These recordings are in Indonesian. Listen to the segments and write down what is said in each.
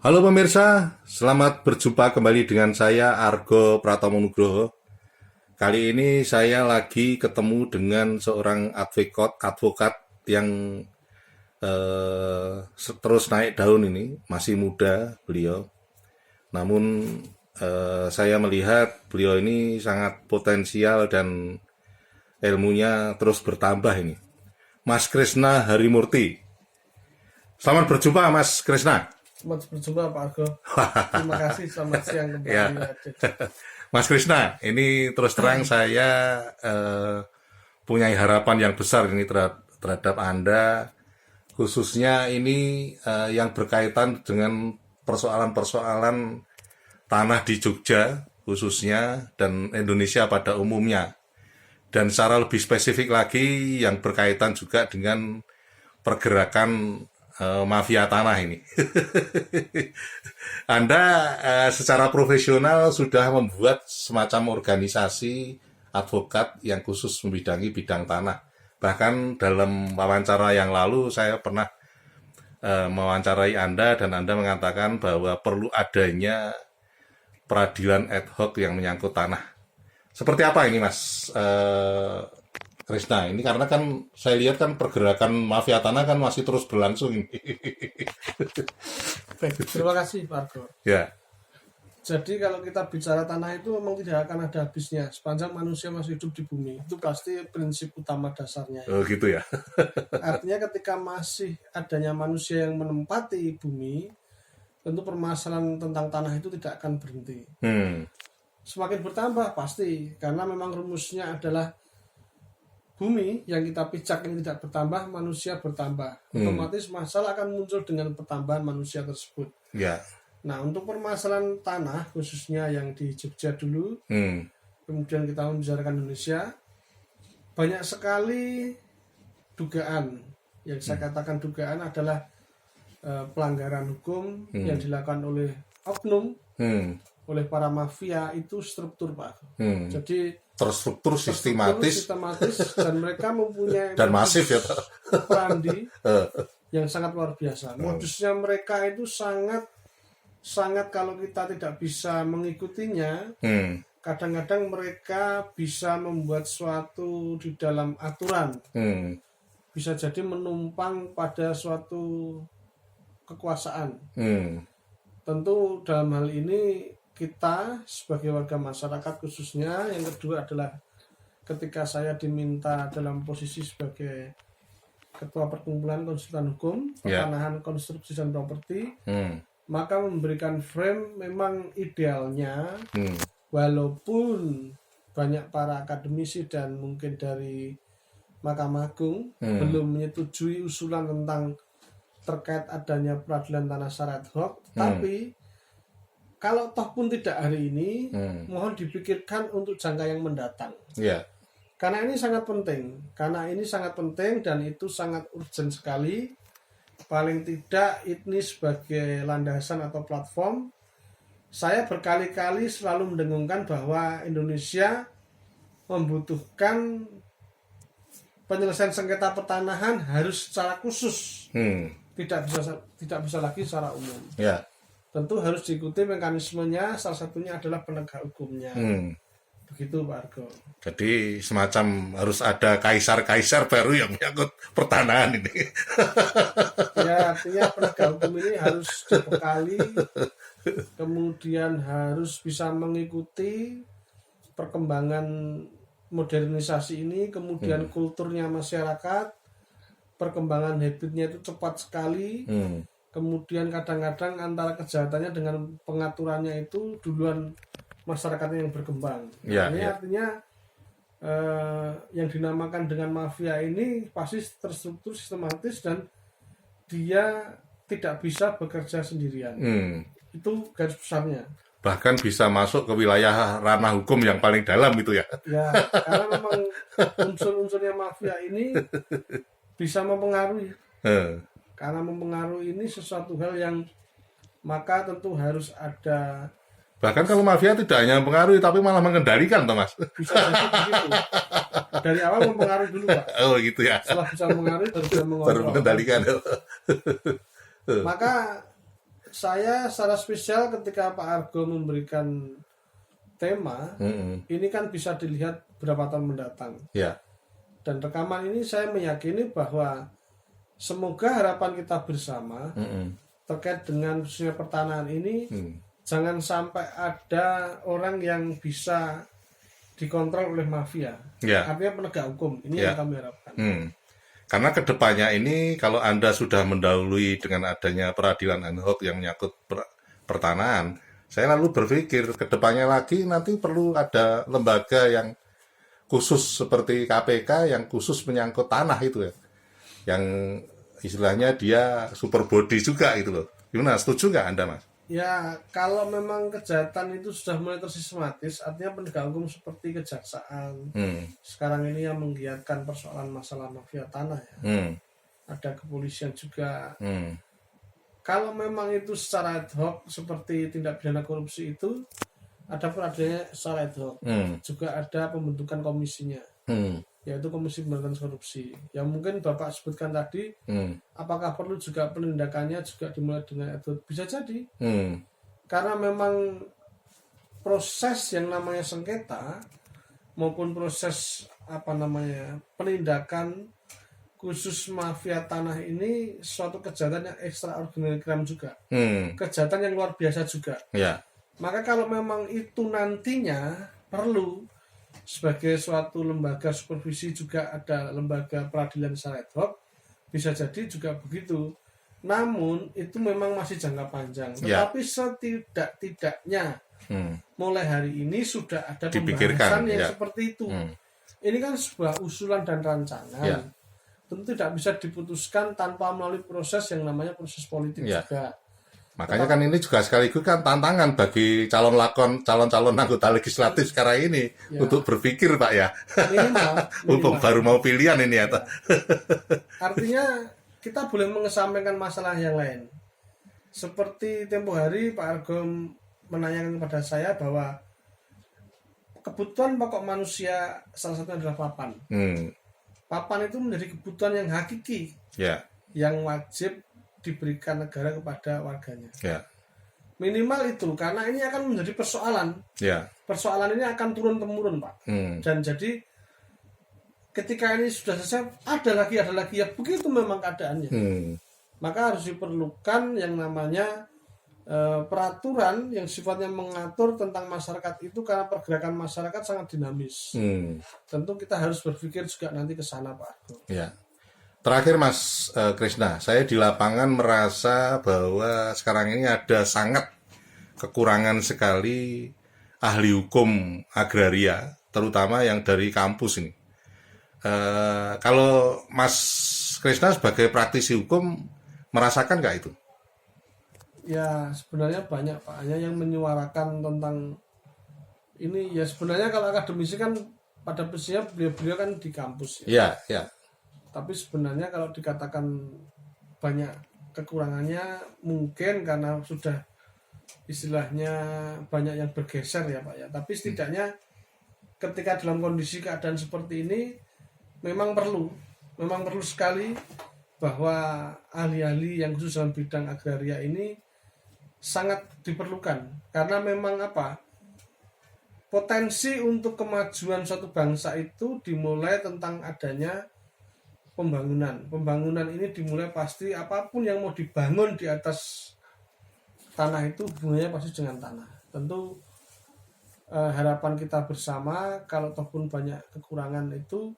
Halo pemirsa, selamat berjumpa kembali dengan saya Argo Pratomo Nugroho. Kali ini saya lagi ketemu dengan seorang advokat yang terus naik daun ini, masih muda beliau. Namun saya melihat beliau ini sangat potensial dan ilmunya terus bertambah ini. Mas Krisna Harimurti. Selamat berjumpa Mas Krisna. Selamat berjumpa Pak Argo. Terima kasih, selamat siang kembali. Ya. Mas Krisna, ini terus terang saya punya harapan yang besar ini terhadap Anda, khususnya ini yang berkaitan dengan persoalan-persoalan tanah di Jogja khususnya dan Indonesia pada umumnya. Dan secara lebih spesifik lagi yang berkaitan juga dengan pergerakan mafia tanah ini. Anda secara profesional sudah membuat semacam organisasi advokat yang khusus membidangi bidang tanah. Bahkan dalam wawancara yang lalu saya pernah mewawancarai Anda dan Anda mengatakan bahwa perlu adanya peradilan ad hoc yang menyangkut tanah. Seperti apa ini Mas Krisna? Ini karena kan saya lihat kan pergerakan mafia tanah kan masih terus berlangsung ini. Baik, terima kasih Pak Argo. Ya. Jadi kalau kita bicara tanah itu memang tidak akan ada habisnya. Sepanjang manusia masih hidup di bumi, itu pasti prinsip utama dasarnya. Oh gitu ya. Artinya ketika masih adanya manusia yang menempati bumi, tentu permasalahan tentang tanah itu tidak akan berhenti. Semakin bertambah pasti, karena memang rumusnya adalah bumi yang kita pijak ini tidak bertambah, manusia bertambah. Otomatis masalah akan muncul dengan pertambahan manusia tersebut. Ya. Nah, untuk permasalahan tanah, khususnya yang di Jogja dulu, kemudian kita membicarakan Indonesia, banyak sekali dugaan. Yang saya katakan dugaan adalah pelanggaran hukum yang dilakukan oleh oknum, oleh para mafia, itu struktur, Pak. Jadi Terstruktur, sistematis dan mereka mempunyai dan masif ya Pak. Operandi yang sangat luar biasa. Modusnya mereka itu sangat kalau kita tidak bisa mengikutinya, kadang-kadang mereka bisa membuat suatu di dalam aturan. Bisa jadi menumpang pada suatu kekuasaan. Tentu dalam hal ini kita sebagai warga masyarakat khususnya, yang kedua adalah ketika saya diminta dalam posisi sebagai Ketua Perkumpulan Konsultan Hukum Pertanahan, Konstruksi dan Properti, maka memberikan frame memang idealnya, walaupun banyak para akademisi dan mungkin dari Mahkamah Agung belum menyetujui usulan tentang terkait adanya peradilan tanah secara ad hoc, tapi kalau toh pun tidak hari ini, mohon dipikirkan untuk jangka yang mendatang. Karena ini sangat penting, dan itu sangat urgent sekali. Paling tidak ini sebagai landasan atau platform, saya berkali-kali selalu mendengungkan bahwa Indonesia membutuhkan penyelesaian sengketa pertanahan harus secara khusus, tidak bisa lagi secara umum. Tentu harus diikuti mekanismenya, salah satunya adalah penegak hukumnya. Begitu Pak Argo. Jadi semacam harus ada kaisar-kaisar baru yang menyangkut pertanahan ini. Ya, artinya penegak hukum ini harus dibekali, kemudian harus bisa mengikuti perkembangan modernisasi ini, kemudian kulturnya masyarakat, perkembangan habitnya itu cepat sekali. Kemudian kadang-kadang antara kejahatannya dengan pengaturannya itu duluan masyarakatnya yang berkembang. Artinya yang dinamakan dengan mafia ini pasti terstruktur, sistematis, dan dia tidak bisa bekerja sendirian. Itu garis besarnya. Bahkan bisa masuk ke wilayah ranah hukum yang paling dalam itu ya. Ya, karena memang unsur-unsurnya mafia ini bisa mempengaruhi. Karena mempengaruhi ini sesuatu hal yang maka tentu harus ada. Bahkan kalau mafia tidak hanya mempengaruhi tapi malah mengendalikan, Thomas. Bisa jadi begitu. Dari awal mempengaruhi dulu, Pak. Oh gitu ya. Setelah bisa mempengaruhi baru bisa mengontrol. Baru mengendalikan. Maka saya secara spesial ketika Pak Argo memberikan tema, ini kan bisa dilihat berapa tahun mendatang. Ya. Dan rekaman ini saya meyakini bahwa semoga harapan kita bersama terkait dengan khususnya pertanahan ini, jangan sampai ada orang yang bisa dikontrol oleh mafia. Ya. Artinya penegak hukum. Ini yang kami harapkan. Karena kedepannya ini kalau Anda sudah mendahului dengan adanya peradilan ad hoc yang menyangkut pertanahan, saya lalu berpikir kedepannya lagi nanti perlu ada lembaga yang khusus seperti KPK yang khusus menyangkut tanah itu ya, yang istilahnya dia super body juga gitu loh. Gimana, setuju nggak Anda, Mas? Ya, kalau memang kejahatan itu sudah mulai tersistematis, artinya penegak hukum seperti kejaksaan sekarang ini yang menggiatkan persoalan masalah mafia tanah ya. Ada kepolisian juga. Kalau memang itu secara ad hoc seperti tindak pidana korupsi itu, ada peradilannya secara ad hoc. Juga ada pembentukan komisinya, yaitu Komisi Pemberantasan Korupsi. Yang mungkin Bapak sebutkan tadi, apakah perlu juga penindakannya juga dimulai dengan ad hoc? Bisa jadi. Karena memang proses yang namanya sengketa maupun proses penindakan khusus mafia tanah ini suatu kejahatan yang extraordinary crime juga. Kejahatan yang luar biasa juga. Ya. Maka kalau memang itu nantinya perlu sebagai suatu lembaga supervisi juga ada lembaga peradilan secara ad hoc, bisa jadi juga begitu. Namun itu memang masih jangka panjang. Tetapi setidak-tidaknya mulai hari ini sudah ada pembahasan yang seperti itu. Ini kan sebuah usulan dan rancangan. Tentu tidak bisa diputuskan tanpa melalui proses yang namanya proses politik juga. Makanya kan ini juga sekaligus kan tantangan bagi calon-calon anggota legislatif sekarang ini untuk berpikir, Pak ya. Minimal. Baru mau pilihan ini ya. Artinya kita boleh mengesampingkan masalah yang lain. Seperti tempo hari Pak Argo menanyakan kepada saya bahwa kebutuhan pokok manusia salah satunya adalah papan. Papan itu menjadi kebutuhan yang hakiki, yang wajib diberikan negara kepada warganya. Minimal itu, karena ini akan menjadi persoalan. Persoalan ini akan turun-temurun, Pak. Dan jadi ketika ini sudah selesai, ada lagi ya begitu memang keadaannya. Maka harus diperlukan yang namanya peraturan yang sifatnya mengatur tentang masyarakat itu, karena pergerakan masyarakat sangat dinamis. Tentu kita harus berpikir juga nanti ke sana, Pak. Terakhir Mas Krishna, saya di lapangan merasa bahwa sekarang ini ada sangat kekurangan sekali ahli hukum agraria, terutama yang dari kampus ini. Kalau Mas Krishna sebagai praktisi hukum merasakan nggak itu? Ya sebenarnya banyak Pak, hanya yang menyuarakan tentang ini ya. Sebenarnya kalau akademisi kan pada posisinya beliau kan di kampus ya. Tapi sebenarnya kalau dikatakan banyak kekurangannya mungkin karena sudah istilahnya banyak yang bergeser ya Pak ya. Tapi setidaknya ketika dalam kondisi keadaan seperti ini memang perlu sekali bahwa ahli-ahli yang khusus dalam bidang agraria ini sangat diperlukan, karena memang potensi untuk kemajuan suatu bangsa itu dimulai tentang adanya pembangunan ini dimulai pasti apapun yang mau dibangun di atas tanah itu hubungannya pasti dengan tanah. Tentu harapan kita bersama kalau ataupun banyak kekurangan itu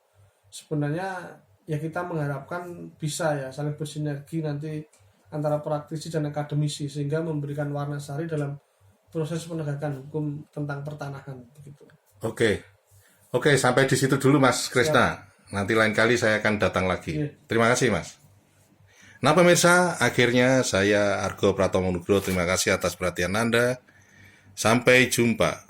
sebenarnya ya kita mengharapkan bisa ya saling bersinergi nanti antara praktisi dan akademisi sehingga memberikan warna sari dalam proses penegakan hukum tentang pertanahan begitu. Oke, sampai di situ dulu Mas Krishna. Nanti lain kali saya akan datang lagi. Terima kasih Mas. Nah pemirsa, akhirnya saya Argo Pratomo Nugroho terima kasih atas perhatian Anda. Sampai jumpa.